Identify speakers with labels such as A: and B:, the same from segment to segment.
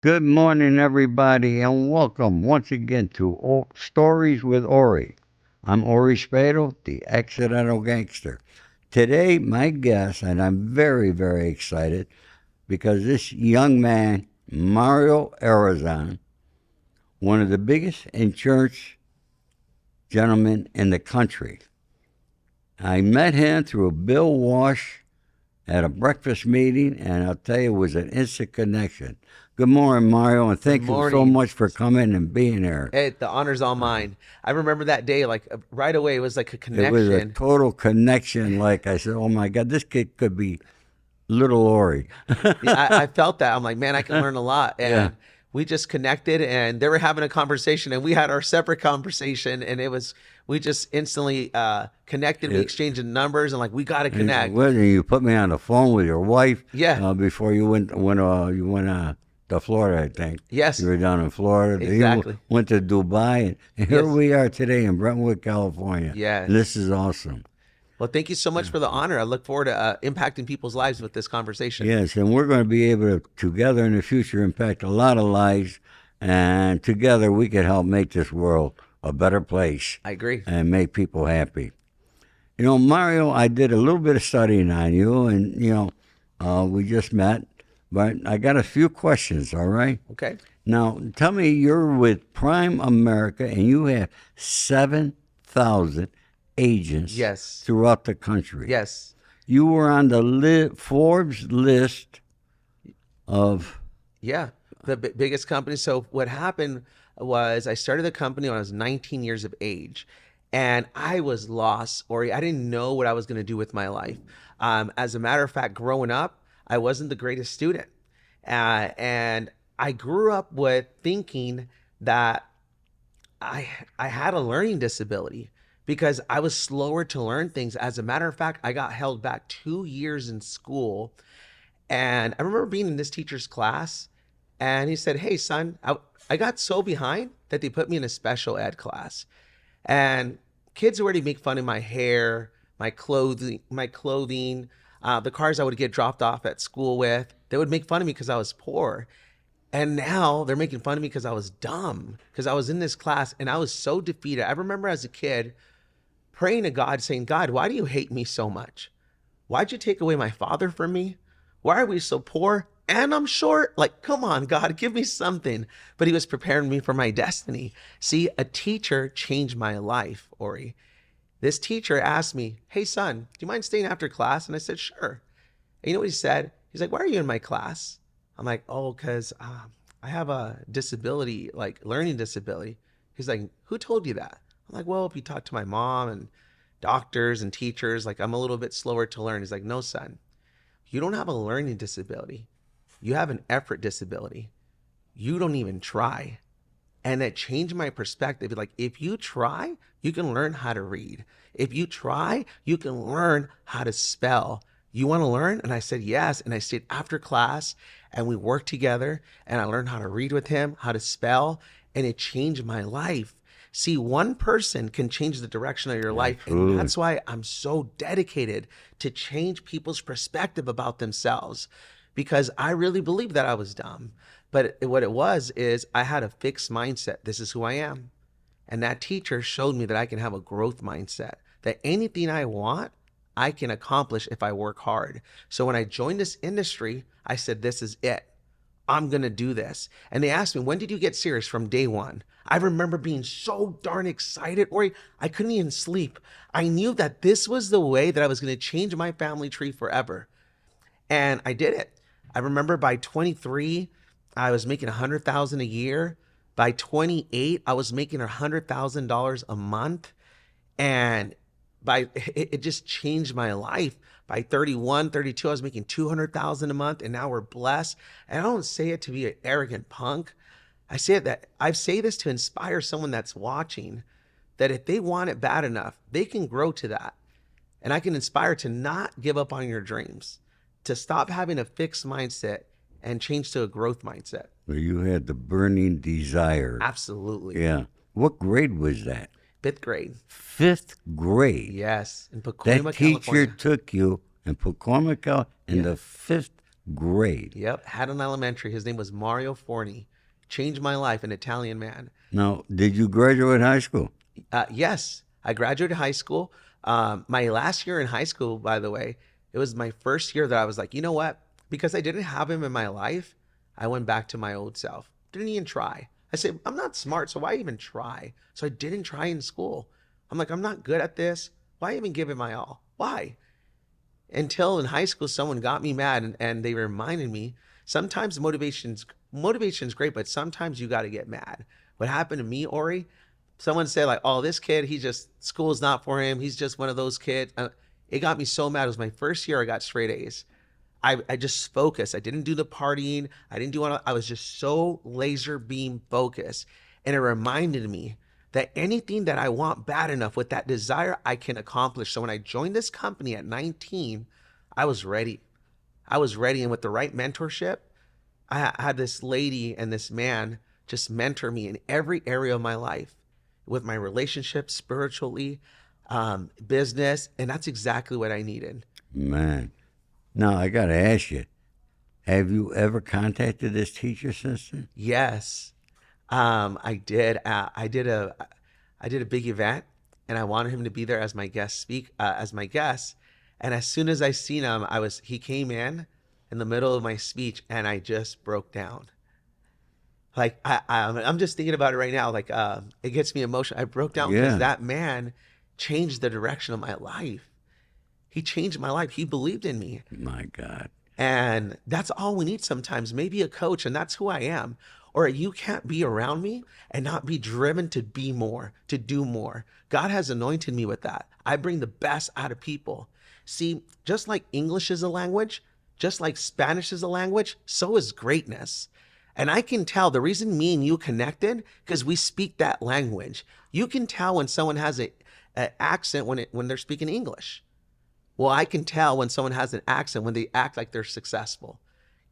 A: Good morning, everybody, and welcome once again to Stories with Ori. I'm Ori Spado, the accidental gangster. Today, my guest, and I'm very, very excited because this young man, Mario Arrizon, one of the biggest insurance gentlemen in the country. I met him through Bill Walsh at a breakfast meeting, and I'll tell you, it was an instant connection. Good morning, Mario, and
B: Good
A: thank you so
B: morning.
A: much for coming and being here.
B: Hey, the honor's all mine. I remember that day, right away, it was like a
A: It was a
B: connection.
A: total connection. Like I said, oh my God, this kid could be little Ori.
B: Yeah, I felt that. I'm like, man, I can learn a lot.
A: Yeah.
B: And we just connected and they were having a conversation and we had our separate conversation and we just instantly connected. We
A: It,
B: exchanged numbers and like, we got to
A: and
B: connect.
A: well, you put me on the phone with your wife
B: Yeah.
A: before you went to Florida, I think.
B: Yes,
A: You were down in Florida. Then
B: exactly.
A: you went to Dubai, and here
B: Yes.
A: we are today in Brentwood, California.
B: Yes.
A: And this is awesome.
B: Well, thank you so much for the honor. I look forward to impacting people's lives with this conversation.
A: Yes, and we're going to be able to, together in the future, impact a lot of lives, and together we can help make this world a better place
B: I agree.
A: and make people happy. You know, Mario, I did a little bit of studying on you, and, we just met, but I got a few questions, all right?
B: Okay.
A: Now, tell me, you're with Prime America, and you have 7,000 agents
B: Yes.
A: throughout the country.
B: Yes.
A: You were on the Forbes list of,
B: Yeah, the biggest company. So what happened was I started the company when I was 19 years of age, and I was lost, or I didn't know what I was going to do with my life. As a matter of fact, growing up, I wasn't the greatest student, and I grew up with thinking that I had a learning disability because I was slower to learn things. As a matter of fact, I got held back 2 years in school. And I remember being in this teacher's class, and he said, "Hey, son, I got so behind that they put me in a special ed class." And kids already make fun of my hair, my clothing, the cars I would get dropped off at school with. They would make fun of me because I was poor. And now they're making fun of me because I was dumb, because I was in this class and I was so defeated. I remember as a kid praying to God, saying, "God, why do you hate me so much? Why'd you take away my father from me? Why are we so poor? And I'm short. Like, come on, God, give me something." But he was preparing me for my destiny. See, a teacher changed my life, Ori. This teacher asked me, "Hey, son, do you mind staying after class?" And I said, "Sure." And you know what he said? He's like, "Why are you in my class?" I'm like, "Oh, because I have a disability, like learning disability." He's like, "Who told you that?" I'm like, "Well, if you talk to my mom and doctors and teachers, like I'm a little bit slower to learn." He's like, "No, son, you don't have a learning disability. You have an effort disability. You don't even try." And it changed my perspective. Like, if you try, you can learn how to read. If you try, you can learn how to spell. You want to learn? And I said, yes. And I stayed after class and we worked together and I learned how to read with him, how to spell, and it changed my life. See, one person can change the direction of your life.
A: Absolutely.
B: And that's why I'm so dedicated to change people's perspective about themselves, because I really believed that I was dumb. But what it was is I had a fixed mindset. This is who I am. And that teacher showed me that I can have a growth mindset, that anything I want, I can accomplish if I work hard. So when I joined this industry, I said, this is it. I'm going to do this. And they asked me, when did you get serious? From day one. I remember being so darn excited, Ori, I couldn't even sleep. I knew that this was the way that I was going to change my family tree forever. And I did it. I remember by 23, I was making 100,000 a year. By 28, I was making $100,000 a month. And it just changed my life. By 31, 32, I was making 200,000 a month, and now we're blessed. And I don't say it to be an arrogant punk. I say this to inspire someone that's watching, that if they want it bad enough, they can grow to that. And I can inspire to not give up on your dreams, to stop having a fixed mindset and change to a growth mindset.
A: where you had the burning desire.
B: Absolutely.
A: Yeah. What grade was that?
B: 5th grade.
A: 5th grade.
B: Yes. In
A: That
B: Pacoima,
A: teacher
B: California.
A: took you in Pacoima, in
B: Yeah.
A: the 5th Great.
B: Yep, Haddon Elementary. His name was Mario Forni. Changed my life, an Italian man.
A: Now, did you graduate high school?
B: Yes, I graduated high school. My last year in high school, by the way, it was my first year that I was like, you know what? Because I didn't have him in my life, I went back to my old self. Didn't even try. I said, I'm not smart, so why even try? So I didn't try in school. I'm like, I'm not good at this. Why even give it my all? Why? Until in high school, someone got me mad and they reminded me sometimes motivation's great, but sometimes you got to get mad. What happened to me, Ori? Someone said like, "Oh, this kid, he just school's not for him. He's just one of those kids." It got me so mad. It was my first year. I got straight A's. I just focused. I didn't do the partying. I didn't do all. I was just so laser beam focused, and it reminded me that anything that I want bad enough with that desire, I can accomplish. So when I joined this company at 19, I was ready. I was ready, and with the right mentorship, I had this lady and this man just mentor me in every area of my life, with my relationship, spiritually, business, and that's exactly what I needed.
A: Man. Now, I got to ask you, have you ever contacted this teacher since then?
B: Yes, I did. I did a big event, and I wanted him to be there as my as my guest. And as soon as I seen him, he came in the middle of my speech, and I just broke down. Like I'm just thinking about it right now. Like it gets me emotional. I broke down because
A: Yeah.
B: that man changed the direction of my life. He changed my life. He believed in me.
A: My God.
B: And that's all we need sometimes. Maybe a coach, and that's who I am. Or you can't be around me and not be driven to be more, to do more. God has anointed me with that. I bring the best out of people. See, just like English is a language, just like Spanish is a language, so is greatness. And I can tell the reason me and you connected because we speak that language. You can tell when someone has an accent when they're speaking English. Well, I can tell when someone has an accent when they act like they're successful.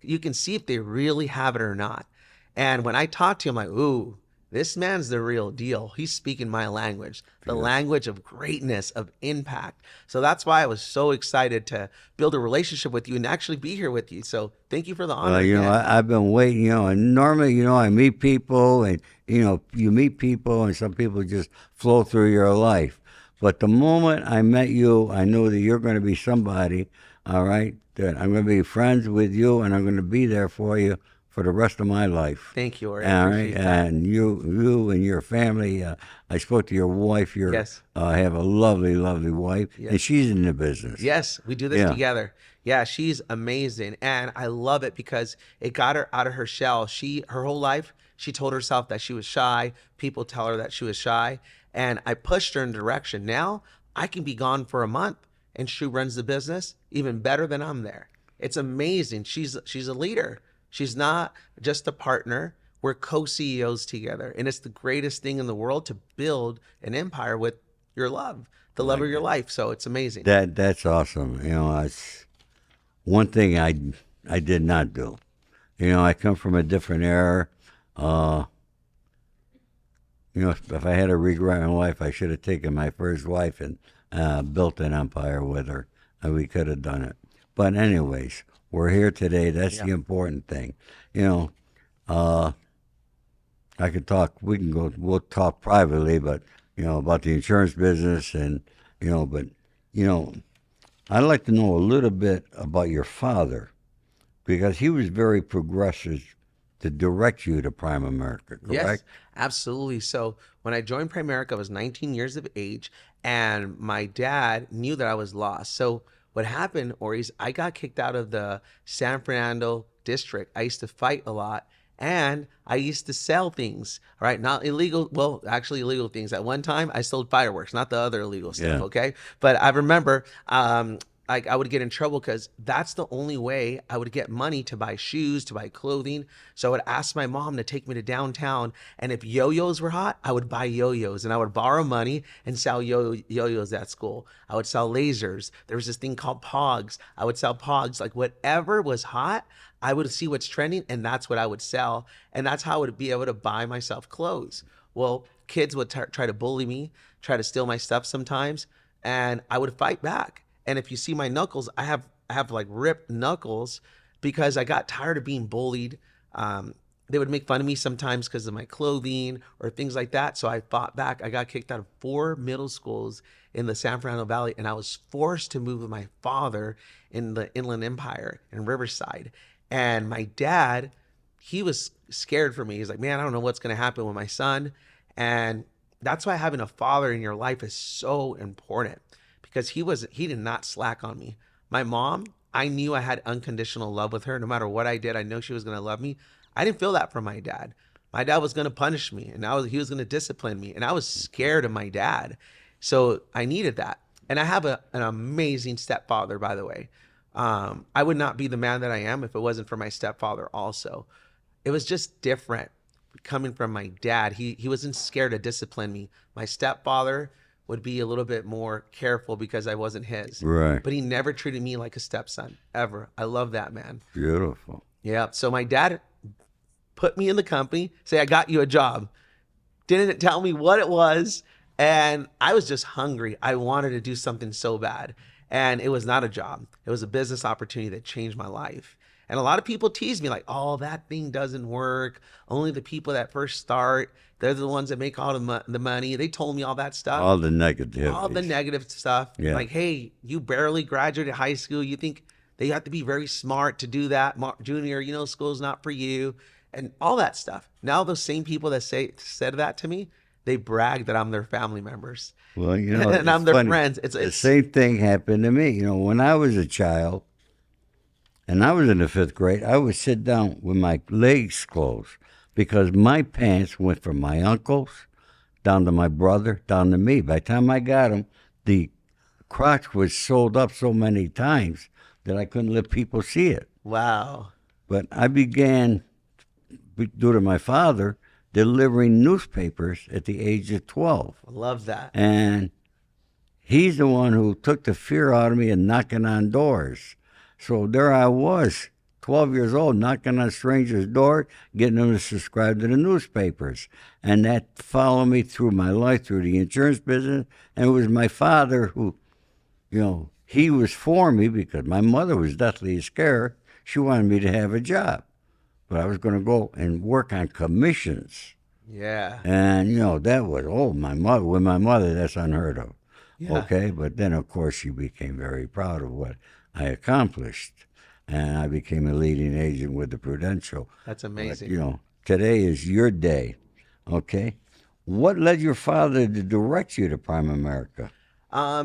B: You can see if they really have it or not. And when I talk to him, I'm like, ooh, this man's the real deal. He's speaking my language, the
A: Yeah.
B: language of greatness, of impact. So that's why I was so excited to build a relationship with you and actually be here with you. So thank you for the honor
A: Well,
B: again.
A: I've been waiting, and normally, I meet people and, you meet people and some people just flow through your life. But the moment I met you, I knew that you're going to be somebody, all right, that I'm going to be friends with you and I'm going to be there for you for the rest of my life.
B: Thank you, Ori. I
A: All right,
B: appreciate that.
A: and you and your family. I spoke to your wife. You
B: Yes.
A: have a lovely, lovely wife, and
B: Yes.
A: she's in the business.
B: Yes, we do this
A: Yeah.
B: together. Yeah, she's amazing. And I love it because it got her out of her shell. Her whole life, she told herself that she was shy. People tell her that she was shy. And I pushed her in the direction. Now I can be gone for a month and she runs the business even better than I'm there. It's amazing. She's a leader. She's not just a partner. We're co-CEOs together. And it's the greatest thing in the world to build an empire with your love, the love of your life. So it's amazing.
A: That's awesome. It's one thing I did not do. I come from a different era. Uh, if I had a regret in life, I should have taken my first wife and built an empire with her, and we could have done it. But anyways, we're here today. That's the important thing. Uh, I could talk. We can go. We'll talk privately, but about the insurance business, and but you know, I'd like to know a little bit about your father because he was very progressive to direct you to Prime America,
B: Yes,
A: correct?
B: absolutely. So when I joined Primerica, I was 19 years of age, and my dad knew that I was lost. So what happened, Ori, is I got kicked out of the San Fernando district. I used to fight a lot, and I used to sell things, all right? Not illegal, well, actually illegal things. At one time, I sold fireworks, not the other illegal stuff,
A: Yeah.
B: okay? But I remember like I would get in trouble because that's the only way I would get money to buy shoes, to buy clothing. So I would ask my mom to take me to downtown, and if yo-yos were hot, I would buy yo-yos, and I would borrow money and sell yo-yos at school. I would sell lasers. There was this thing called Pogs. I would sell Pogs. Like whatever was hot, I would see what's trending, and that's what I would sell, and that's how I would be able to buy myself clothes. Well, kids would try to bully me, try to steal my stuff sometimes, and I would fight back. And if you see my knuckles, I have like ripped knuckles because I got tired of being bullied. Um, they would make fun of me sometimes because of my clothing or things like that. So I fought back. I got kicked out of 4 middle schools in the San Fernando Valley, and I was forced to move with my father in the Inland Empire in Riverside. And my dad, he was scared for me. He's like, man, I don't know what's going to happen with my son. And that's why having a father in your life is so important, because he did not slack on me. My mom, I knew I had unconditional love with her. No matter what I did, I know she was going to love me. I didn't feel that from my dad. My dad was going to punish me, and he was going to discipline me. And I was scared of my dad. So I needed that. And I have an amazing stepfather, by the way. I would not be the man that I am if it wasn't for my stepfather also. It was just different coming from my dad. He wasn't scared to discipline me. My stepfather would be a little bit more careful because I wasn't his.
A: Right.
B: But he never treated me like a stepson, ever. I love that man.
A: Beautiful.
B: Yeah. So my dad put me in the company, say, I got you a job. Didn't tell me what it was. And I was just hungry. I wanted to do something so bad. And it was not a job. It was a business opportunity that changed my life. And a lot of people tease me like, oh, that thing doesn't work. Only the people that first start, they're the ones that make all the money. They told me all that stuff.
A: All the negativity.
B: All the negative stuff.
A: Yeah.
B: Like, hey, you barely graduated high school. You think they have to be very smart to do that. Junior, school's not for you. And all that stuff. Now those same people that said that to me, they brag that I'm their family members.
A: Well,
B: and I'm their
A: funny.
B: friends.
A: The same thing happened to me. When I was a child and I was in the 5th grade, I would sit down with my legs closed because my pants went from my uncles down to my brother, down to me. By the time I got them, the crotch was sewed up so many times that I couldn't let people see it.
B: Wow.
A: But I began, due to my father, delivering newspapers at the age of 12.
B: I love that.
A: And he's the one who took the fear out of me and knocking on doors. So there I was, 12 years old, knocking on strangers' doors, getting them to subscribe to the newspapers. And that followed me through my life, through the insurance business. And it was my father who, he was for me because my mother was deathly scared. She wanted me to have a job. But I was going to go and work on commissions.
B: Yeah.
A: And, that was, with my mother, that's unheard of.
B: Yeah.
A: Okay. But then, of course, she became very proud of what I accomplished. And I became a leading agent with the Prudential.
B: That's amazing.
A: But, today is your day. Okay. What led your father to direct you to Prime America?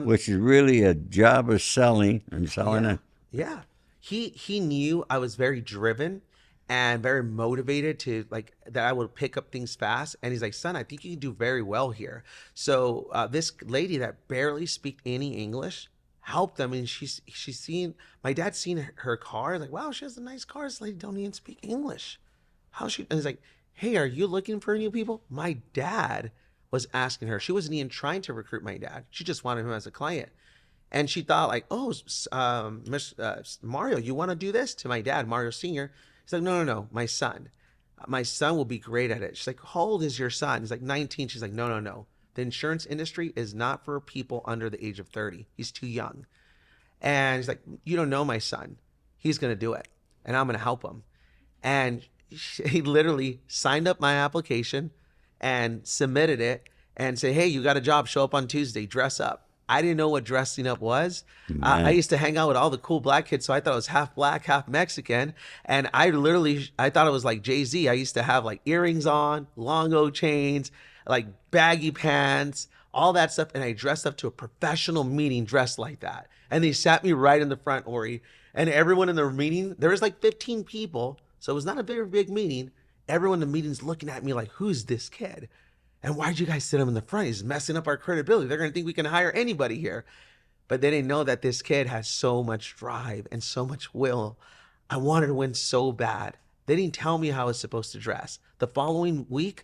A: Which is really a job of selling and selling it.
B: Yeah. He knew I was very driven and very motivated to that I would pick up things fast. And he's like, son, I think you can do very well here. So this lady that barely speak any English helped them. And she's seen, my dad's seen her car. Like, wow, she has a nice car. This lady don't even speak English. And he's like, hey, are you looking for new people? My dad was asking her. She wasn't even trying to recruit my dad. She just wanted him as a client. And she thought like, oh, Mario, you want to do this? To my dad, Mario Sr. He's like, no, my son. My son will be great at it. She's like, how old is your son? He's like 19. She's like, no. The insurance industry is not for people under the age of 30. He's too young. And he's like, you don't know my son. He's going to do it. And I'm going to help him. And he literally signed up my application and submitted it and say, hey, you got a job. Show up on Tuesday. Dress up. I didn't know what dressing up was. I used to hang out with all the cool black kids, so I thought it was half black, half Mexican. And I thought it was like Jay-Z. I used to have like earrings on, long O chains, like baggy pants, all that stuff. And I dressed up to a professional meeting dressed like that. And they sat me right in the front, Ori. And everyone in the meeting, there was like 15 people. So it was not a very big meeting. Everyone in the meeting's looking at me like, who's this kid? And why'd you guys sit him in the front? He's messing up our credibility. They're going to think we can hire anybody here. But they didn't know that this kid has so much drive and so much will. I wanted to win so bad. They didn't tell me how I was supposed to dress. The following week,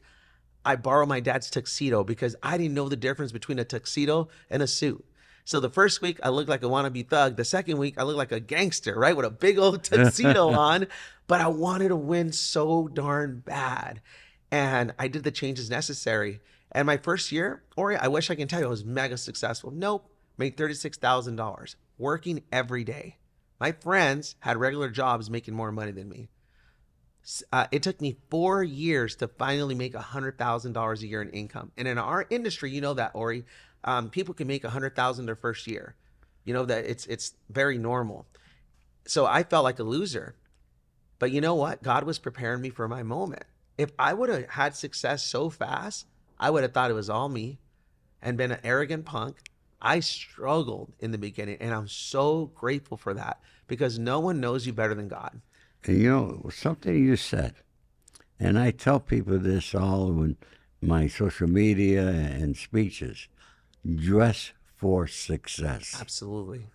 B: I borrowed my dad's tuxedo because I didn't know the difference between a tuxedo and a suit. So the first week, I looked like a wannabe thug. The second week, I looked like a gangster, right? With a big old tuxedo on. But I wanted to win so darn bad. And I did the changes necessary. And my first year, Ori, I wish I can tell you I was mega successful. Nope. Made $36,000 working every day. My friends had regular jobs making more money than me. It took me 4 years to finally make $100,000 a year in income. And in our industry, you know that, Ori, people can make 100,000 their first year. You know that it's very normal. So I felt like a loser. But you know what? God was preparing me for my moment. If I would have had success so fast, I would have thought it was all me and been an arrogant punk. I struggled in the beginning, and I'm so grateful for that because no one knows you better than God.
A: And something you said, and I tell people this all in my social media and speeches: dress for success.
B: Absolutely.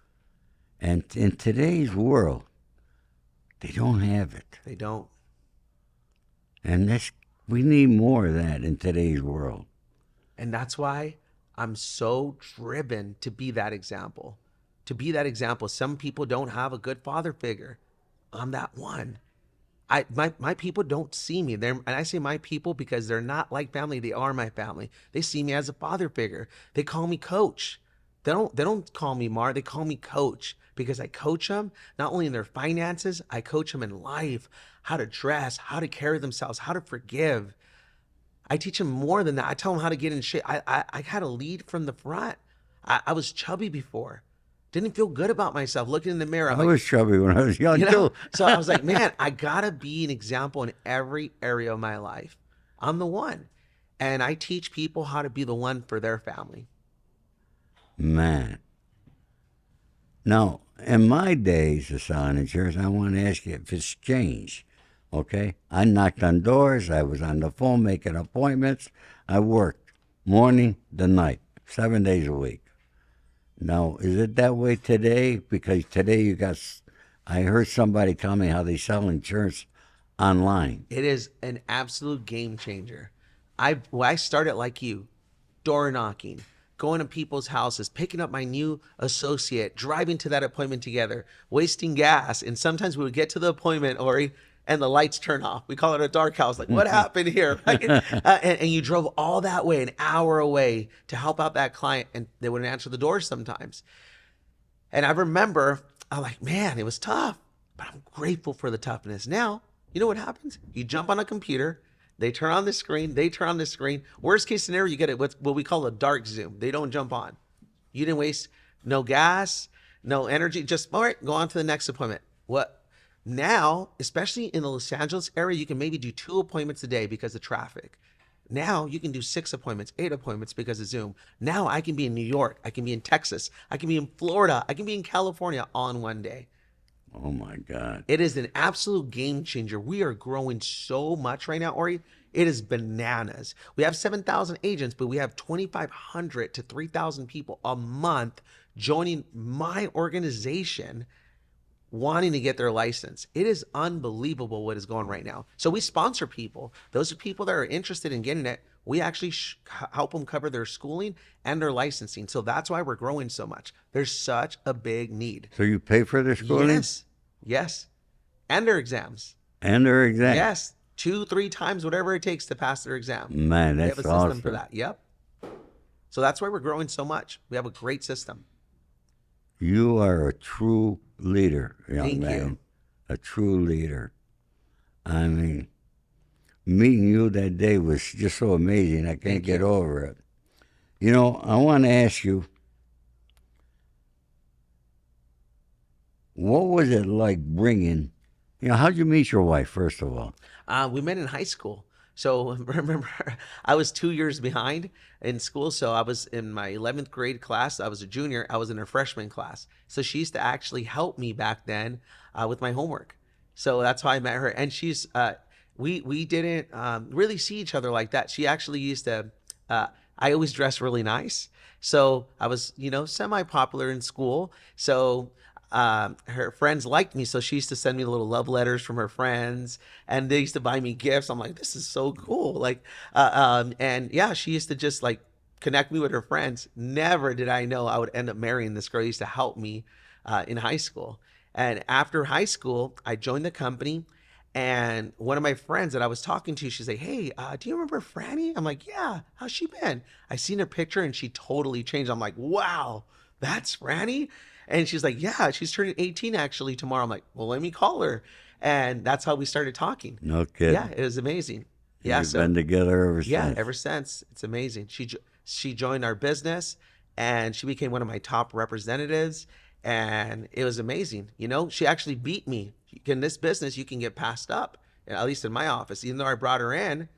A: And in today's world, they don't have it.
B: They don't.
A: And we need more of that in today's world.
B: And that's why I'm so driven to be that example. To be that example. Some people don't have a good father figure. I'm that one. My people don't see me. And I say my people because they're not like family. They are my family. They see me as a father figure. They call me coach. They don't call me Mar. They call me coach because I coach them not only in their finances, I coach them in life, how to dress, how to carry themselves, how to forgive. I teach them more than that. I tell them how to get in shape. I had to lead from the front. I was chubby before. Didn't feel good about myself. Looking in the mirror, I'm
A: I
B: like,
A: was chubby when I was young, too.
B: so I was like, man, I gotta be an example in every area of my life. I'm the one. And I teach people how to be the one for their family.
A: Man. Now, in my days of selling insurance, I want to ask you if it's changed. Okay? I knocked on doors. I was on the phone making appointments. I worked morning to night, 7 days a week. Now, is it that way today? Because today I heard somebody tell me how they sell insurance online.
B: It is an absolute game changer. I started like you, door knocking, going to people's houses, picking up my new associate, driving to that appointment together, wasting gas. And sometimes we would get to the appointment, Ori, and the lights turn off. We call it a dark house. Like, what happened here? Right? And you drove all that way, an hour away, to help out that client, and they wouldn't answer the door sometimes. And I remember, I'm like, man, it was tough, but I'm grateful for the toughness. Now, you know what happens? You jump on a computer, they turn on the screen, they turn on the screen. Worst case scenario, you get it what we call a dark Zoom. They don't jump on. You didn't waste no gas, no energy. Just, all right, go on to the next appointment. What? Now, especially in the Los Angeles area, you can maybe do 2 appointments a day because of traffic. Now you can do 6 appointments, 8 appointments because of Zoom. Now I can be in New York, I can be in Texas, I can be in Florida, I can be in California all in one day.
A: Oh, my God.
B: It is an absolute game changer. We are growing so much right now, Ori. It is bananas. We have 7,000 agents, but we have 2,500 to 3,000 people a month joining my organization wanting to get their license. It is unbelievable what is going right now. So we sponsor people. Those are people that are interested in getting it. We actually help them cover their schooling and their licensing. So that's why we're growing so much. There's such a big need.
A: So you pay for their schooling?
B: Yes. And their exams.
A: And their exam?
B: Yes. 2-3 times, whatever it takes to pass their exam.
A: Man,
B: We
A: that's
B: have a system
A: awesome.
B: for that. Yep. So that's why we're growing so much. We have a great system.
A: You are a true leader, young
B: Thank
A: man.
B: you.
A: A true leader. I mean, meeting you that day was just so amazing. I can't
B: Thank
A: get
B: you.
A: over it. I want to ask you, what was it like how'd you meet your wife, first of all?
B: We met in high school. So remember, I was 2 years behind in school. So I was in my 11th grade class. I was a junior. I was in her freshman class. So she used to actually help me back then with my homework. So that's how I met her. And we didn't really see each other like that. She actually used to, I always dress really nice. So I was, semi-popular in school. So her friends liked me, so she used to send me little love letters from her friends, and they used to buy me gifts. I'm like, this is so cool. Like, and yeah, she used to just like connect me with her friends. Never did I know I would end up marrying this girl who used to help me in high school. And after high school, I joined the company. And one of my friends that I was talking to, she's like, hey, do you remember Franny? I'm like, yeah, how's she been? I seen her picture and she totally changed. I'm like, wow, that's Franny? And she's like, yeah, she's turning 18 actually tomorrow. I'm like, well, let me call her. And that's how we started talking.
A: No
B: Yeah,
A: kidding.
B: it was amazing.
A: And
B: Yeah,
A: you've
B: so
A: been together ever
B: yeah,
A: since.
B: ever since. It's amazing. She joined our business and she became one of my top representatives and it was amazing. You know, she actually beat me. In this business, you can get passed up, at least in my office. Even though I brought her in,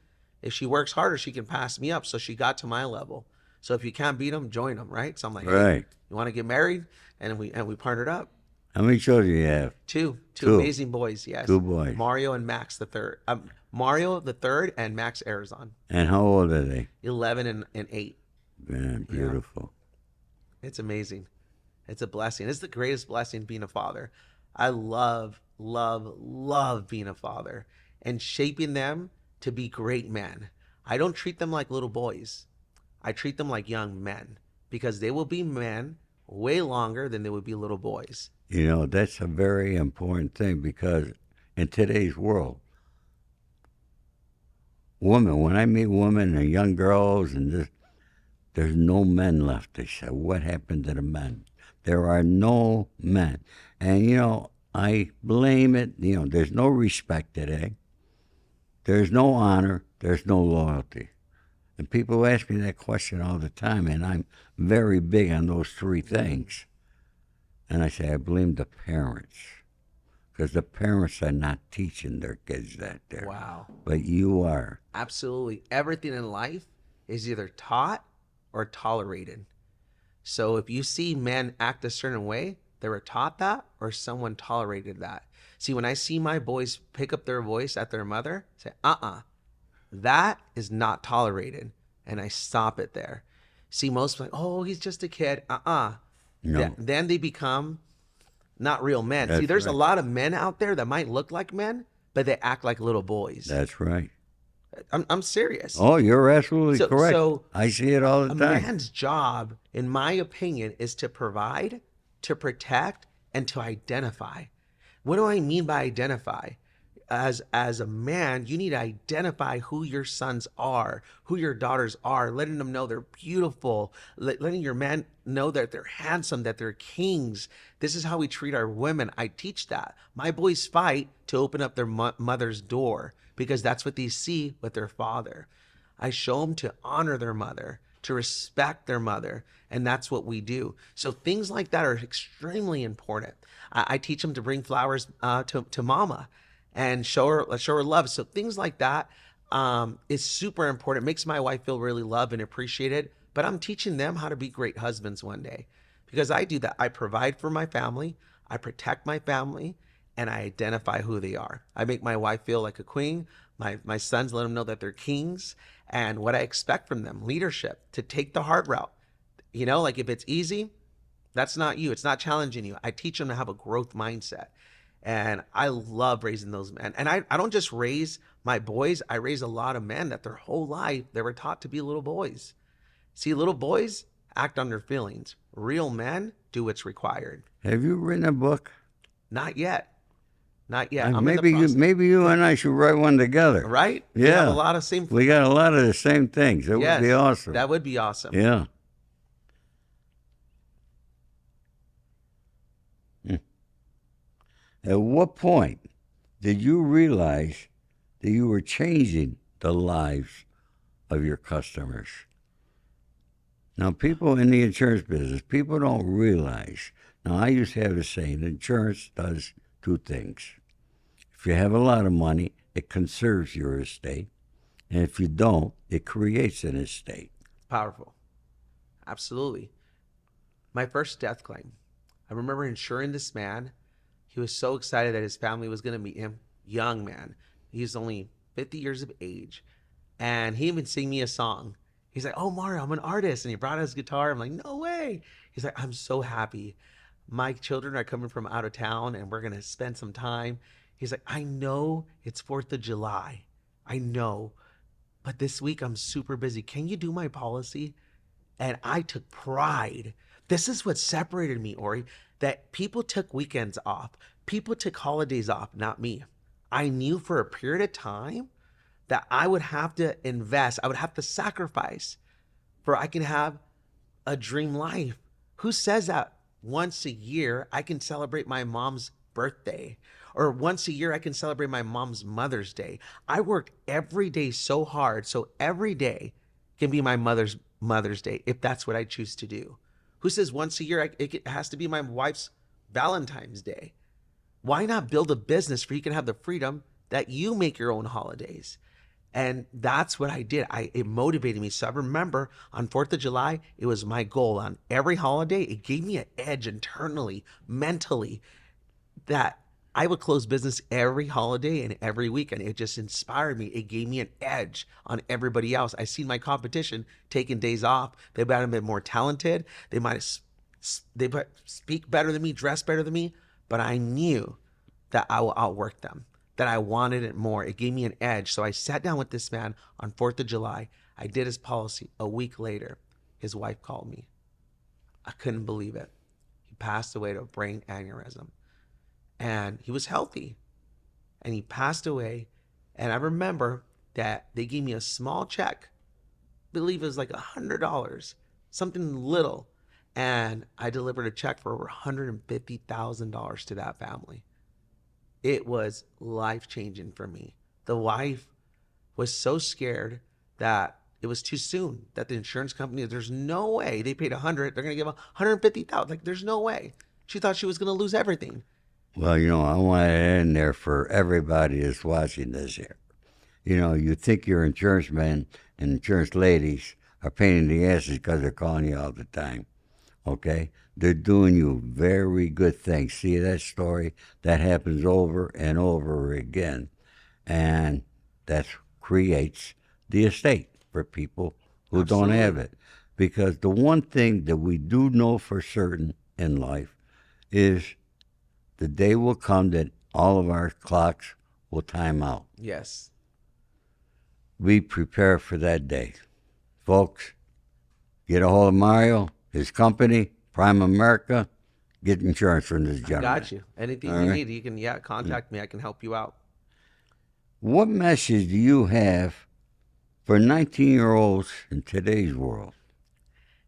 B: if she works harder, she can pass me up. So she got to my level. So if you can't beat them, join them, right? So I'm like, hey,
A: Right.
B: you want to get married? And we partnered up.
A: How many children you have?
B: Two
A: Two.
B: amazing boys, yes.
A: Two boys.
B: Mario and Max the third. Mario the third and Max Arrizon.
A: And how old are they?
B: 11 and 8.
A: Man, beautiful.
B: It's amazing. It's a blessing. It's the greatest blessing being a father. I love, love, love being a father and shaping them to be great men. I don't treat them like little boys. I treat them like young men because they will be men way longer than they would be little boys.
A: You know, that's a very important thing because in today's world, women, when I meet women and young girls and this, there's no men left. They say, what happened to the men? There are no men. And, you know, I blame it. You know, there's no respect today. There's no honor. There's no loyalty. And people ask me that question all the time, and I'm very big on those three things. And I say, I blame the parents. Because the parents are not teaching their kids that there.
B: Wow.
A: But you are.
B: Absolutely. Everything in life is either taught or tolerated. So if you see men act a certain way, they were taught that or someone tolerated that. See, when I see my boys pick up their voice at their mother, say, that is not tolerated. And I stop it there. See, most like, oh, he's just a kid.
A: No.
B: Then they become not real men.
A: That's
B: See, there's
A: right.
B: a lot of men out there that might look like men, but they act like little boys.
A: That's right.
B: I'm serious.
A: Oh, you're absolutely correct.
B: So
A: I see it all the
B: a
A: time.
B: man's job, in my opinion, is to provide, to protect, and to identify. What do I mean by identify? As a man, you need to identify who your sons are, who your daughters are, letting them know they're beautiful, letting your men know that they're handsome, that they're kings. This is how we treat our women. I teach that. My boys fight to open up their mother's door because that's what they see with their father. I show them to honor their mother, to respect their mother, and that's what we do. So things like that are extremely important. I teach them to bring flowers to mama and show her love. So things like that is super important. It makes my wife feel really loved and appreciated. But I'm teaching them how to be great husbands one day because I do that. I provide for my family, I protect my family, and I identify who they are. I make my wife feel like a queen. My sons, let them know that they're kings and what I expect from them, leadership, to take the hard route. You know, like if it's easy, that's not you. It's not challenging you. I teach them to have a growth mindset. And I love raising those men. And I don't just raise my boys, I raise a lot of men that their whole life they were taught to be little boys. See, little boys act on their feelings. Real men do what's required.
A: Have you written a book?
B: Not yet. Not yet. I'm in the
A: Maybe
B: process.
A: maybe you and I should write one together.
B: Right?
A: Yeah.
B: We have a lot of same.
A: We got a lot of the same things. It
B: Yes,
A: would be awesome.
B: that would be awesome.
A: Yeah. At what point did you realize that you were changing the lives of your customers? Now, people in the insurance business, people don't realize. Now, I used to have the saying, insurance does two things. If you have a lot of money, it conserves your estate. And if you don't, it creates an estate.
B: Powerful. Absolutely. My first death claim. I remember insuring this man. He was so excited that his family was going to meet him. Young man. He was only 50 years of age. And he even sang me a song. He's like, oh, Mario, I'm an artist. And he brought his guitar. I'm like, no way. He's like, I'm so happy. My children are coming from out of town and we're going to spend some time. He's like, I know it's 4th of July. I know. But this week I'm super busy. Can you do my policy? And I took pride. This is what separated me, Ori, that people took weekends off. People took holidays off, not me. I knew for a period of time that I would have to invest. I would have to sacrifice for I can have a dream life. Who says that once a year I can celebrate my mom's birthday, or once a year I can celebrate my mom's Mother's Day. I worked every day so hard, so every day can be my Mother's Day if that's what I choose to do. Who says once a year it has to be my wife's Valentine's Day? Why not build a business where you can have the freedom that you make your own holidays? And that's what I did. It motivated me. So I remember on 4th of July, it was my goal on every holiday. It gave me an edge internally, mentally, that I would close business every holiday and every weekend. It just inspired me. It gave me an edge on everybody else. I seen my competition taking days off. They might have been more talented. They might speak better than me, dress better than me, but I knew that I will outwork them, that I wanted it more. It gave me an edge. So I sat down with this man on 4th of July. I did his policy. A week later, his wife called me. I couldn't believe it. He passed away to a brain aneurysm. And he was healthy. And he passed away. And I remember that they gave me a small check. I believe it was like $100, something little. And I delivered a check for over $150,000 to that family. It was life-changing for me. The wife was so scared that it was too soon, that the insurance company, there's no way. They paid 100, they're going to give 150,000. Like, there's no way. She thought she was going to lose everything.
A: Well, I want to end there for everybody that's watching this here. You think your insurance men and insurance ladies are pain in the asses because they're calling you all the time. Okay? They're doing you very good things. See that story? That happens over and over again. And that creates the estate for people who
B: Absolutely.
A: don't have it. Because the one thing that we do know for certain in life is the day will come that all of our clocks will time out.
B: Yes.
A: We prepare for that day. Folks, get a hold of Mario, his company, Prime America, get insurance from this gentleman.
B: I got you. Anything
A: All
B: you
A: right.
B: need, you can contact me. I can help you out.
A: What message do you have for 19-year-olds in today's world?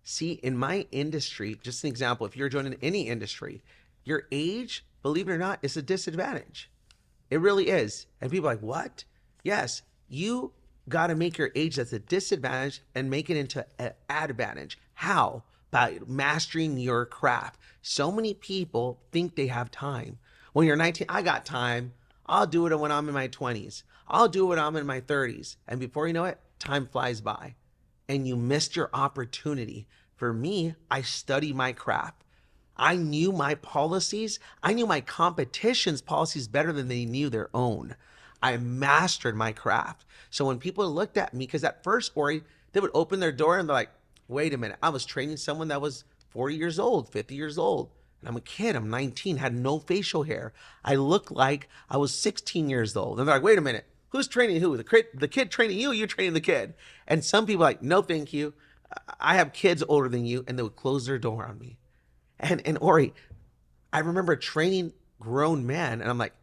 B: See, in my industry, just an example, if you're joining any industry, your age, believe it or not, is a disadvantage. It really is. And people are like, what? Yes, you got to make your age that's a disadvantage and make it into an advantage. How? By mastering your craft. So many people think they have time. When you're 19, I got time. I'll do it when I'm in my 20s. I'll do it when I'm in my 30s. And before you know it, time flies by. And you missed your opportunity. For me, I study my craft. I knew my policies. I knew my competition's policies better than they knew their own. I mastered my craft. So when people looked at me, because at first, Ori, they would open their door and they're like, wait a minute, I was training someone that was 40 years old, 50 years old. And I'm a kid, I'm 19, had no facial hair. I looked like I was 16 years old. And they're like, wait a minute, who's training who? The kid training you, you're training the kid. And some people are like, no, thank you. I have kids older than you. And they would close their door on me. And Ori, I remember training grown men, and I'm like,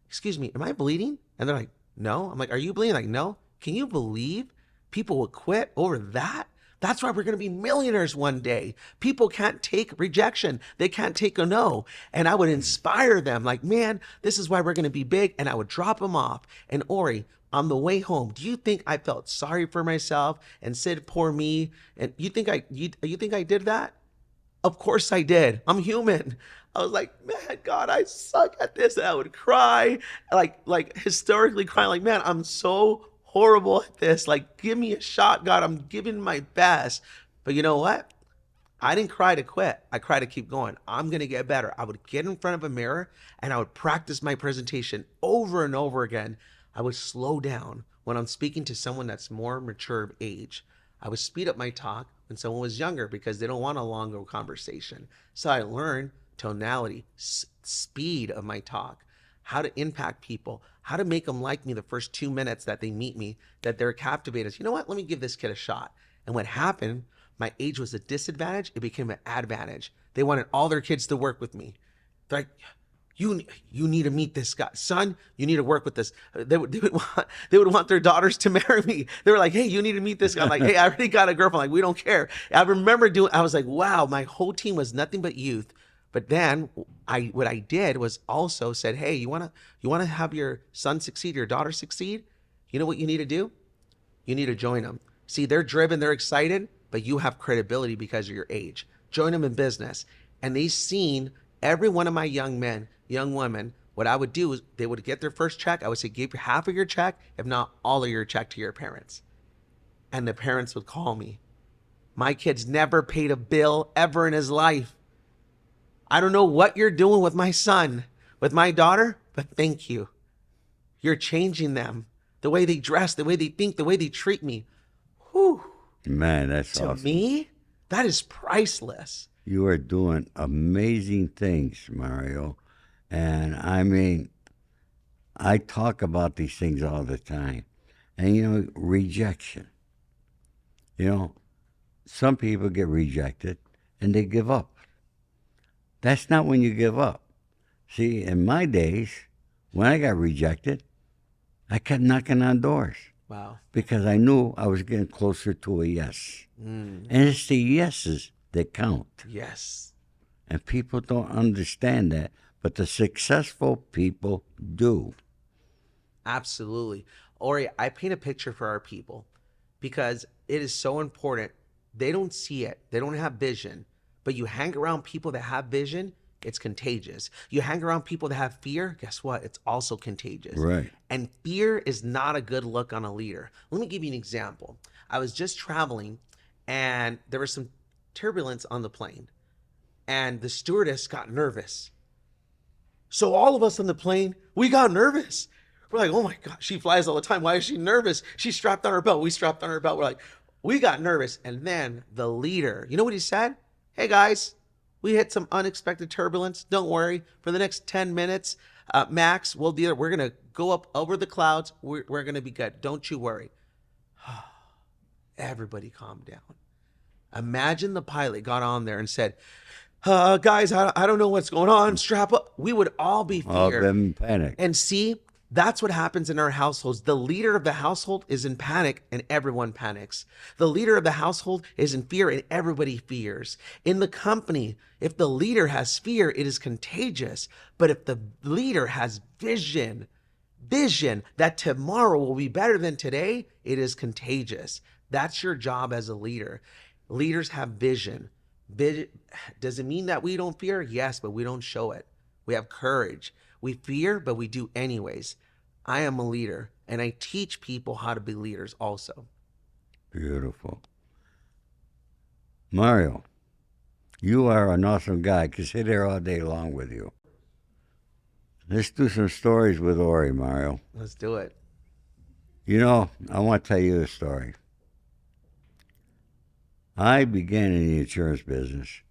B: excuse me, am I bleeding? And they're like, no. I'm like, are you bleeding? Like, no. Can you believe people would quit over that? That's why we're going to be millionaires one day. People can't take rejection. They can't take a no. And I would inspire them like, man, this is why we're going to be big. And I would drop them off. And Ori, on the way home, do you think I felt sorry for myself and said, poor me? And you think I did that? Of course I did. I'm human. I was like, man, God, I suck at this. And I would cry, like hysterically crying, like, man, I'm so horrible at this. Like, give me a shot, God. I'm giving my best. But you know what? I didn't cry to quit. I cried to keep going. I'm going to get better. I would get in front of a mirror and I would practice my presentation over and over again. I would slow down when I'm speaking to someone that's more mature of age. I would speed up my talk when someone was younger because they don't want a longer conversation. So I learned tonality, speed of my talk, how to impact people, how to make them like me the first 2 minutes that they meet me, that they're captivated. You know what? Let me give this kid a shot. And what happened, my age was a disadvantage. It became an advantage. They wanted all their kids to work with me. They're like, you need to meet this guy. Son, you need to work with this. They would want their daughters to marry me. They were like, hey, you need to meet this guy. I'm like, hey, I already got a girlfriend. Like, we don't care. I remember I was like, wow, my whole team was nothing but youth. But then what I did was also said, hey, you wanna have your son succeed, your daughter succeed? You know what you need to do? You need to join them. See, they're driven, they're excited, but you have credibility because of your age. Join them in business. And they've seen every one of my young men, young women, what I would do is they would get their first check. I would say, give half of your check, if not all of your check to your parents. And the parents would call me. My kid's never paid a bill ever in his life. I don't know what you're doing with my son, with my daughter, but thank you. You're changing them. The way they dress, the way they think, the way they treat me. Whew.
A: Man, that's
B: To
A: awesome.
B: me, that is priceless.
A: You are doing amazing things, Mario. And I mean, I talk about these things all the time. And, rejection. You know, some people get rejected and they give up. That's not when you give up. See, in my days, when I got rejected, I kept knocking on doors
B: Wow.
A: because I knew I was getting closer to a yes. And it's the yeses that count.
B: Yes.
A: And people don't understand that, but the successful people do.
B: Absolutely. Ori, I paint a picture for our people because it is so important. They don't see it, they don't have vision, but you hang around people that have vision, it's contagious. You hang around people that have fear, guess what? It's also contagious.
A: Right.
B: And fear is not a good look on a leader. Let me give you an example. I was just traveling and there was some turbulence on the plane, and the stewardess got nervous. So all of us on the plane, we got nervous. We're like, oh my God, she flies all the time. Why is she nervous? She strapped on her belt. We strapped on her belt. We're like, we got nervous. And then the leader, you know what he said? Hey guys, we hit some unexpected turbulence. Don't worry. For the next 10 minutes, max, we're going to go up over the clouds. We're going to be good. Don't you worry. Everybody calmed down. Imagine the pilot got on there and said, guys, I don't know what's going on. Strap up. We would all be
A: All
B: feared.
A: them panic.
B: And see, that's what happens in our households. The leader of the household is in panic and everyone panics. The leader of the household is in fear and everybody fears. In the company, if the leader has fear, it is contagious. But if the leader has vision that tomorrow will be better than today, it is contagious. That's your job as a leader. Leaders have vision. Does it mean that we don't fear? Yes, but we don't show it. We have courage. We fear, but we do anyways. I am a leader, and I teach people how to be leaders also.
A: Beautiful. Mario, you are an awesome guy. I could sit here all day long with you. Let's do some stories with Ori, Mario.
B: Let's do it.
A: I want to tell you a story. I began in the insurance business.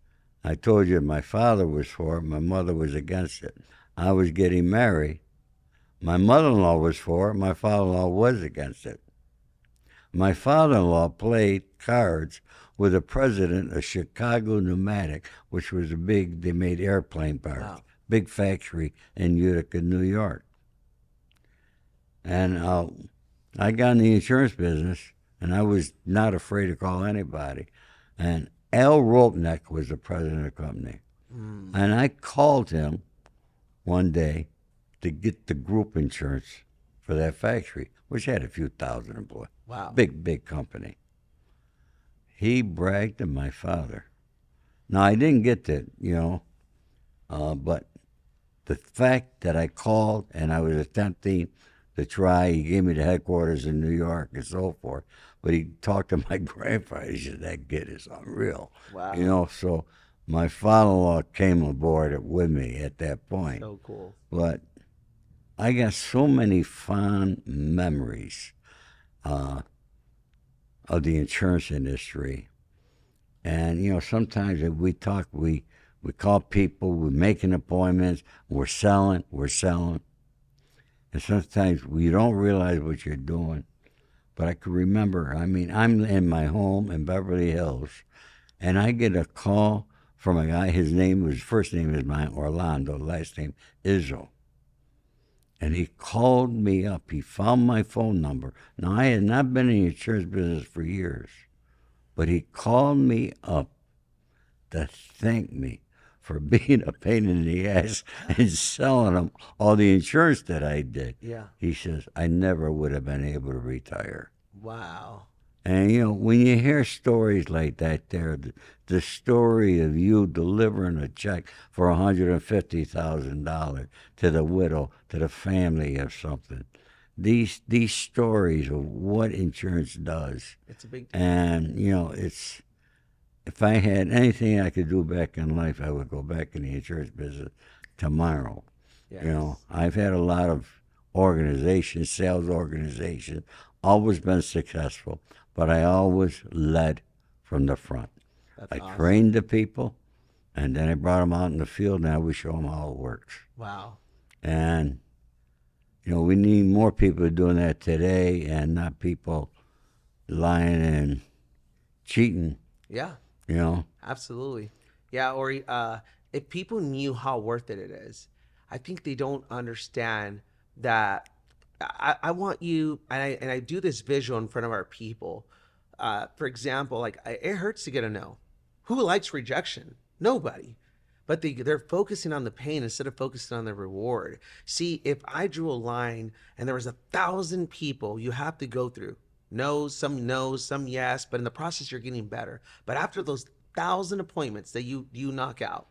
A: I told you my father was for it, my mother was against it. I was getting married. My mother-in-law was for it, my father-in-law was against it. My father-in-law played cards with the president of Chicago Pneumatic, which was they made airplane parts,
B: Wow.
A: big factory in Utica, New York. And I got in the insurance business, and I was not afraid to call anybody. And Al Ropneck was the president of the company. And I called him one day to get the group insurance for that factory, which had a few thousand employees.
B: Wow.
A: Big company. He bragged to my father. Now, I didn't get that, but the fact that I called and I was attempting to try, he gave me the headquarters in New York and so forth, but he talked to my grandfather. He said, that kid is unreal.
B: Wow.
A: So my father-in-law came aboard with me at that point.
B: So cool.
A: But I got so many fond memories of the insurance industry. And, sometimes if we talk, we call people, we're making appointments, we're selling. And sometimes we don't realize what you're doing. But I can remember, I'm in my home in Beverly Hills, and I get a call from a guy. His first name is mine, Orlando, last name Izzo. And he called me up. He found my phone number. Now, I had not been in the insurance business for years, but he called me up to thank me for being a pain in the ass and selling them all the insurance that I did.
B: Yeah.
A: He says, I never would have been able to retire.
B: Wow.
A: And when you hear stories like that, the story of you delivering a check for $150,000 to the widow, to the family of something, these stories of what insurance does,
B: It's a big deal.
A: and it's if I had anything I could do back in life, I would go back in the insurance business tomorrow.
B: Yes.
A: I've had a lot of organizations, sales organizations, always been successful, but I always led from the front.
B: That's
A: I
B: awesome.
A: trained the people, and then I brought them out in the field, and I would show them how it works.
B: Wow.
A: And, we need more people doing that today and not people lying and cheating,
B: Yeah.
A: you know.
B: Absolutely. Yeah, or if people knew how worth it is, I think they don't understand that. I want you, and I do this visual in front of our people. For example, like it hurts to get a no. Who likes rejection? Nobody. But they're focusing on the pain instead of focusing on the reward. See, if I drew a line and there was 1,000 people you have to go through, no's, some yes, but in the process you're getting better. But after those 1,000 appointments that you knock out,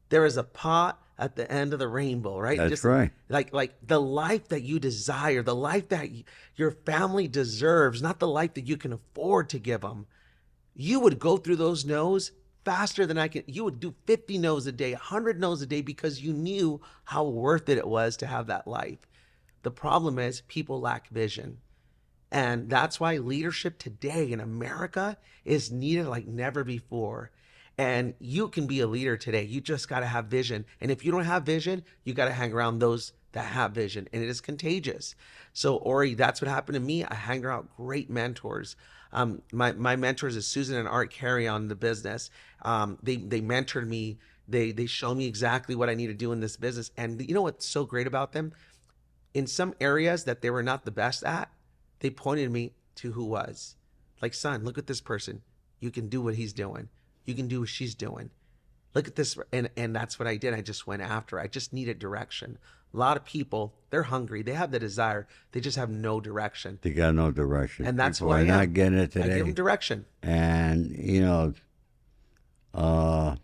B: there is a pot at the end of the rainbow, right?
A: That's
B: Just
A: right.
B: like the life that you desire, the life that your family deserves, not the life that you can afford to give them. You would go through those no's faster than I can. You would do 50 no's a day, 100 no's a day because you knew how worth it was to have that life. The problem is people lack vision. And that's why leadership today in America is needed like never before. And you can be a leader today. You just got to have vision. And if you don't have vision, you got to hang around those that have vision. And it is contagious. So, Ori, that's what happened to me. I hang around great mentors. My mentors is Susan and Art Carey on the business. They mentored me. They show me exactly what I need to do in this business. And you know what's so great about them? In some areas that they were not the best at, they pointed me to who was. Like, son, look at this person. You can do what he's doing. You can do what she's doing. Look at this. And that's what I did. I just went after. I just needed direction. A lot of people, they're hungry. They have the desire. They just have no direction.
A: They got no direction.
B: And that's
A: People
B: who I
A: are
B: am.
A: not getting it
B: I give them
A: today.
B: direction.
A: And, uh,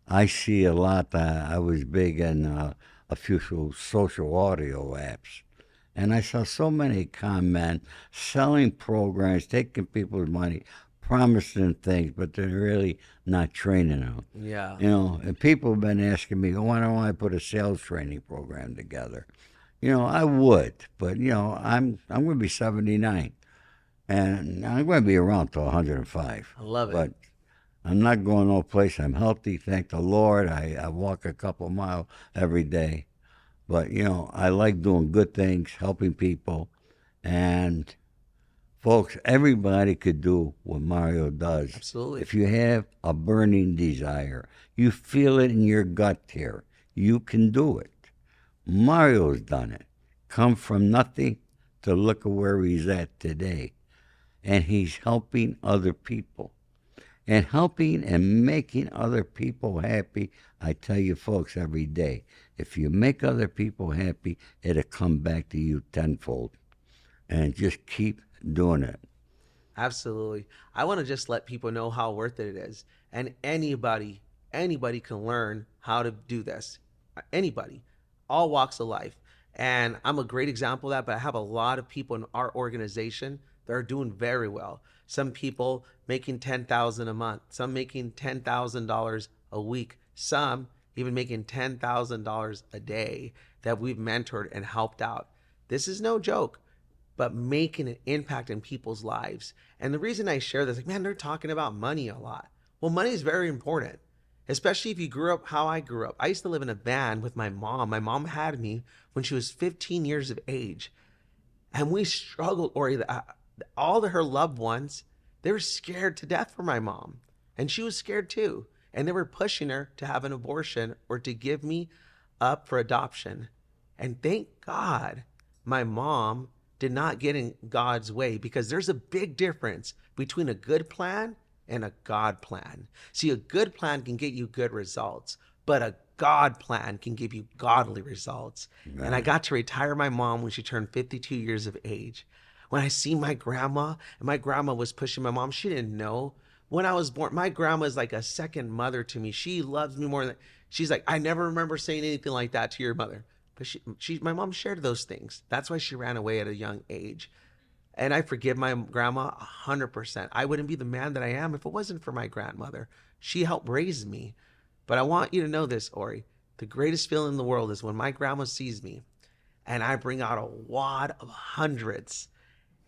A: I see a lot that I was big in a few social audio apps. And I saw so many comment selling programs, taking people's money, promising things, but they're really not training them.
B: Yeah.
A: And people have been asking me, why don't I put a sales training program together? I would, but I'm going to be 79, and I'm going to be around till 105.
B: I love it.
A: But I'm not going no place. I'm healthy, thank the Lord. I walk a couple miles every day. But I like doing good things, helping people, and folks, everybody could do what Mario does.
B: Absolutely.
A: If you have a burning desire, you feel it in your gut here, you can do it. Mario's done it. Come from nothing to look at where he's at today. And he's helping other people. And helping and making other people happy, I tell you folks every day, if you make other people happy, it'll come back to you tenfold. And just keep doing it.
B: Absolutely. I want to just let people know how worth it is. And anybody can learn how to do this. Anybody, all walks of life. And I'm a great example of that, but I have a lot of people in our organization that are doing very well. Some people making 10,000 a month, some making $10,000 a week, some even making $10,000 a day that we've mentored and helped out. This is no joke, but making an impact in people's lives. And the reason I share this, like, man, they're talking about money a lot. Well, money is very important, especially if you grew up how I grew up. I used to live in a van with my mom. My mom had me when she was 15 years of age. And we struggled, or all of her loved ones, they were scared to death for my mom. And she was scared too. And they were pushing her to have an abortion or to give me up for adoption. And thank God my mom did not get in God's way, because there's a big difference between a good plan and a God plan. See, a good plan can get you good results, but a God plan can give you godly results. And I
A: Right.
B: got to retire my mom when she turned 52 years of age. When I see my grandma, and my grandma was pushing my mom, she didn't know. When I was born, my grandma is like a second mother to me. She loves me more than, she's like, I never remember saying anything like that to your mother. But my mom shared those things. That's why she ran away at a young age. And I forgive my grandma 100%. I wouldn't be the man that I am if it wasn't for my grandmother. She helped raise me. But I want you to know this, Ori. The greatest feeling in the world is when my grandma sees me and I bring out a wad of hundreds.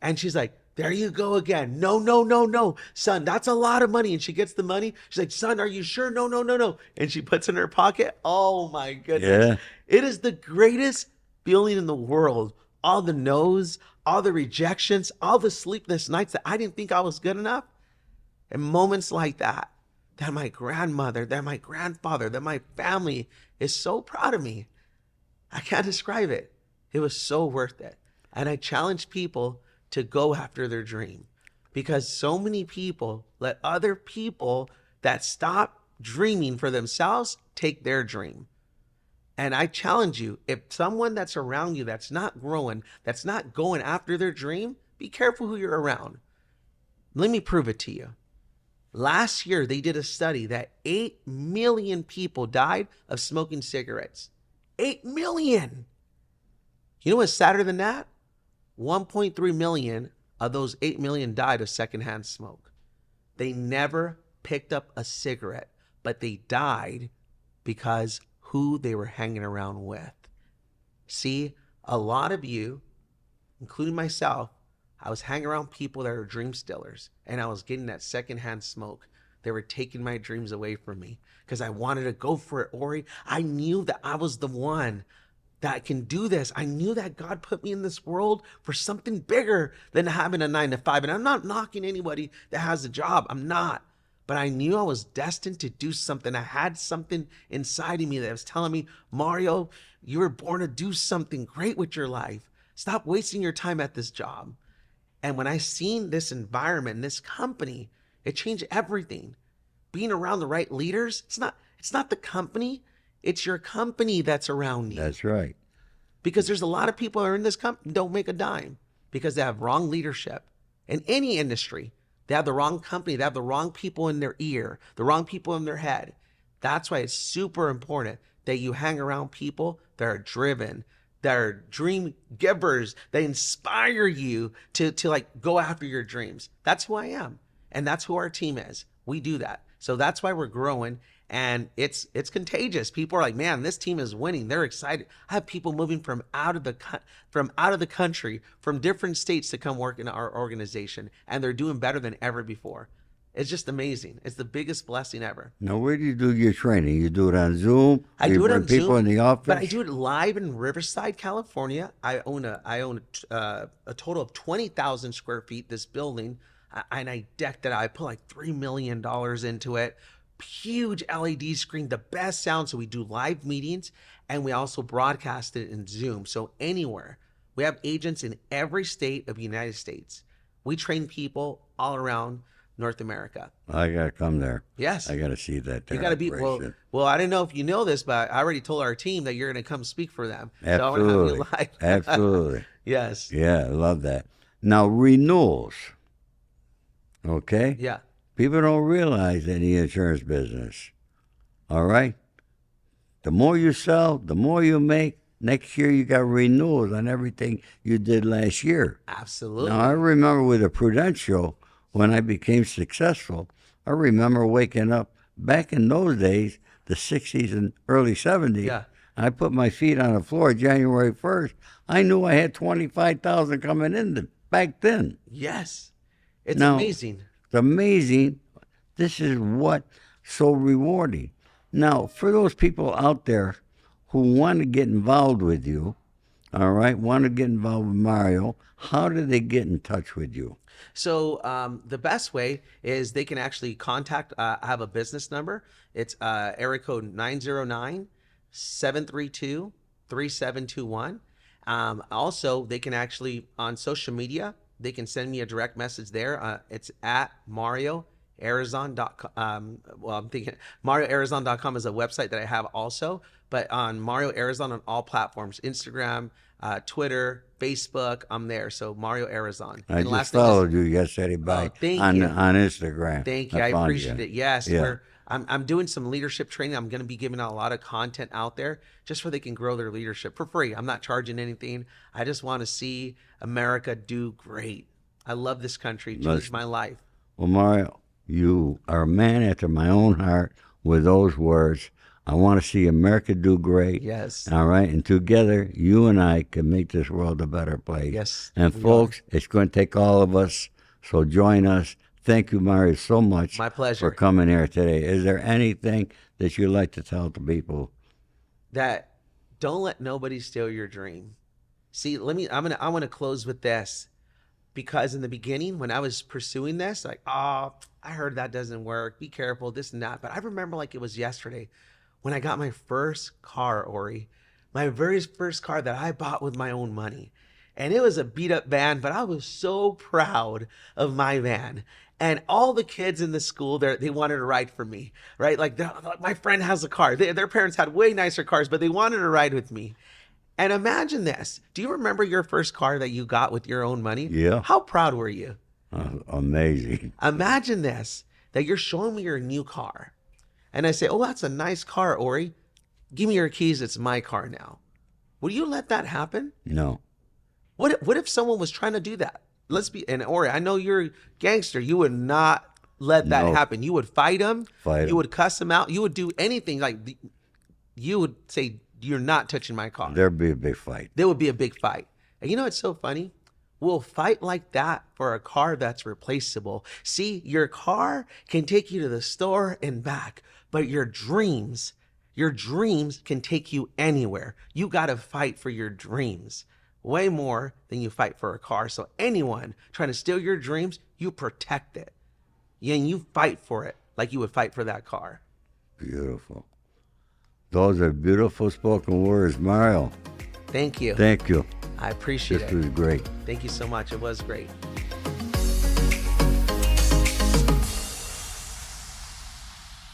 B: And she's like, there you go again. No, no, no, no. Son, that's a lot of money. And she gets the money. She's like, son, are you sure? No, no, no, no. And she puts it in her pocket. Oh my goodness.
A: Yeah.
B: It is the greatest feeling in the world. All the no's, all the rejections, all the sleepless nights that I didn't think I was good enough. And moments like that, that my grandmother, that my grandfather, that my family is so proud of me. I can't describe it. It was so worth it. And I challenge people to go after their dream, because so many people let other people that stop dreaming for themselves take their dream. And I challenge you, if someone that's around you that's not growing, that's not going after their dream, be careful who you're around. Let me prove it to you. Last year, they did a study that 8 million people died of smoking cigarettes. 8 million. You know what's sadder than that? 1.3 million of those 8 million died of secondhand smoke. They never picked up a cigarette, but they died because who they were hanging around with. See, a lot of you, including myself, I was hanging around people that are dream stillers, and I was getting that secondhand smoke. They were taking my dreams away from me because I wanted to go for it, Ori. I knew that I was the one that can do this. I knew that God put me in this world for something bigger than having a 9 to 5. And I'm not knocking anybody that has a job. I'm not. But I knew I was destined to do something. I had something inside of me that was telling me, Mario, you were born to do something great with your life. Stop wasting your time at this job. And when I seen this environment, this company, it changed everything. Being around the right leaders, it's not the company, it's your company that's around you.
A: That's right.
B: Because there's a lot of people that are in this company don't make a dime because they have wrong leadership. In any industry, they have the wrong company, they have the wrong people in their ear, the wrong people in their head. That's why it's super important that you hang around people that are driven, that are dream givers, that inspire you to like go after your dreams. That's who I am. And that's who our team is. We do that. So that's why we're growing, and it's contagious. People are like, man, this team is winning. They're excited. I have people moving from out of the country, from different states to come work in our organization, and they're doing better than ever before. It's just amazing. It's the biggest blessing ever.
A: Now, where do you do your training? You do it on Zoom?
B: I
A: You
B: do it
A: bring
B: on
A: people
B: Zoom,
A: in the office?
B: but I do it live in Riverside, California. I own a total of 20,000 square feet. This building, and I decked it out. I put like $3 million into it. Huge LED screen, the best sound. So we do live meetings, and we also broadcast it in Zoom. So anywhere. We have agents in every state of the United States. We train people all around North America.
A: I got to come there.
B: Yes.
A: I got to see that.
B: You got to be, well, I don't know if you know this, but I already told our team that you're going to come speak for them.
A: Absolutely.
B: So I want to have you live.
A: Absolutely.
B: Yes.
A: Yeah, I love that. Now, renewals. Okay?
B: Yeah.
A: People don't realize in the insurance business. All right? The more you sell, the more you make. Next year, you got renewals on everything you did last year.
B: Absolutely.
A: Now, I remember with a Prudential, when I became successful, I remember waking up back in those days, the 60s and early 70s.
B: Yeah.
A: I put my feet on the floor January 1st. I knew I had 25,000 coming in back then.
B: Yes. It's
A: Now,
B: amazing.
A: It's amazing. This is what so rewarding. Now, for those people out there who want to get involved with you, all right, want to get involved with Mario, how do they get in touch with you?
B: So the best way is they can actually contact, I have a business number. It's area code 909-732-3721. Also, they can actually, on social media, they can send me a direct message there. It's at Mario Arrizon.com. Well, I'm thinking MarioArrizon.com is a website that I have also, but on Mario Arrizon on all platforms, Instagram, Twitter, Facebook, I'm there. So Mario Arrizon.
A: I
B: And
A: just
B: last name is,
A: followed you yesterday
B: oh,
A: by
B: thank you.
A: on Instagram.
B: Thank
A: I
B: you. I
A: found
B: appreciate
A: you.
B: it. Yes,
A: Yeah.
B: I'm doing some leadership training. I'm going to be giving out a lot of content out there just so they can grow their leadership for free. I'm not charging anything. I just want to see America do great. I love this country. It changed my life.
A: Well, Mario, you are a man after my own heart with those words. I want to see America do great.
B: Yes.
A: All right. And together, you and I can make this world a better place.
B: Yes.
A: And folks, it's going to take all of us. So join us. Thank you, Mario, so much.
B: My pleasure.
A: For coming here today. Is there anything that you'd like to tell the people?
B: That don't let nobody steal your dream. See, I want to close with this. Because in the beginning, when I was pursuing this, like, oh, I heard that doesn't work. Be careful, this and that. But I remember like it was yesterday when I got my first car, Ori, my very first car that I bought with my own money. And it was a beat up van, but I was so proud of my van. And all the kids in the school, they wanted to ride for me, right? Like my friend has a car. Their parents had way nicer cars, but they wanted to ride with me. And imagine this. Do you remember your first car that you got with your own money?
A: Yeah.
B: How proud were you?
A: Amazing.
B: Imagine this, that you're showing me your new car. And I say, oh, that's a nice car, Ori. Give me your keys. It's my car now. Would you let that happen?
A: No.
B: What if someone was trying to do that? And Ori, I know you're a gangster. You would not let that happen. You would fight him. You would cuss him out. You would do anything. Like you would say, you're not touching my car.
A: There'd be a big fight.
B: There would be a big fight. And you know what's so funny? We'll fight like that for a car that's replaceable. See, your car can take you to the store and back, but your dreams can take you anywhere. You got to fight for your dreams way more than you fight for a car. So anyone trying to steal your dreams, you protect it. And you fight for it like you would fight for that car.
A: Beautiful. Those are beautiful spoken words, Mario.
B: Thank you.
A: Thank you.
B: I appreciate it.
A: This was great.
B: Thank you so much. It was great.